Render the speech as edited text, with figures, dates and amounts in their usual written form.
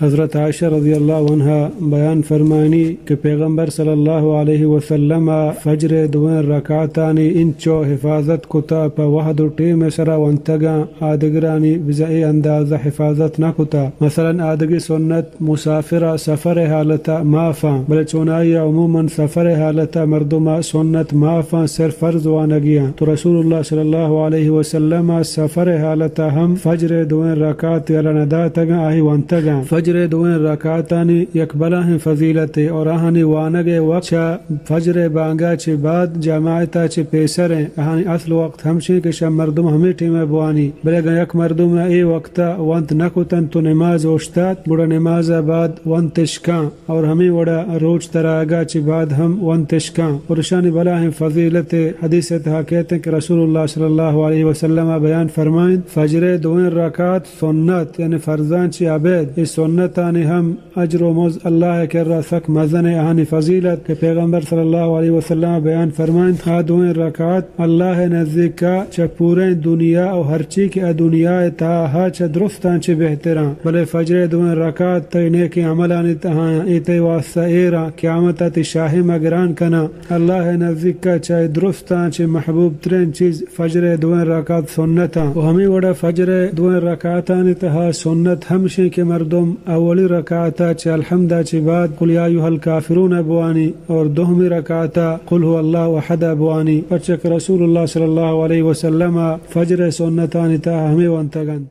حضرت عائشہ رضی اللہ عنہ بیان فرمانی کہ پیغمبر صلی اللہ علیہ وسلم فجر دوین رکعتانی انچو حفاظت کتا پا وحد و ٹیم سرا وانتگا آدگرانی بزئی اندازہ حفاظت نہ کتا. مثلا آدگی سنت مسافرہ سفر حالتا مافا بلے چونائی عموماً سفر حالتا مردمہ سنت مافا صرف فرض وانگیا. تو رسول اللہ صلی اللہ علیہ وسلم سفر حالتا ہم فجر دوین رکعت یلندا تگا آہی وانتگا. فجر دوین رکعتانی یک بلاہ فضیلت اور آہانی وانگے وقت چا فجر بانگا چھ بعد جماعتا چھ پیسریں آہانی اصل وقت ہمشی کہ شم مردم ہمیں ٹیم بوانی بلے گا یک مردم ای وقتا وانت نکتن تو نماز اوشتات بڑا نماز بعد وانت تشکان اور ہمیں وڑا روچ تراغا چھ بعد ہم وانت تشکان. اور شانی بلاہ فضیلت حدیث تہا کہتے ہیں کہ رسول اللہ صلی اللہ علیہ وسلم بیان فرمائیں فجر دوین رکعت سنت یعنی فرزان چی عبید اس سنتانی ہم اجر و موز اللہ کر رسک مزن اہانی فضیلت کہ پیغمبر صلی اللہ علیہ وسلم بیان فرمائیں دوین رکعت اللہ نزدیک کا چا پورے دنیا اور ہر چی کی دنیا تاہا چا درستان چی بہتران بلے فجر دوین رکعت تی نیکی عملانی تہاں ایتی واسطہ ایرا قیامتا تی شاہی مگران کنا اللہ نزدیک کا چاہے درستان چاہے محبوب ترین چیز فجر دوین رکعت سنتا. و ہمیں وڑا فجر دوین رکعتان تہا سنت ہمشیں کے مردم اولی رکعتا چاہے الحمدہ چاہے بعد قل یا ایھا الکافرون بوانی اور دوہمی رکعتا قل هو اللہ احد بوانی. پرچک رسول اللہ صلی اللہ علیہ وسلم فجر سنتان تہا ہمیں وانتگن.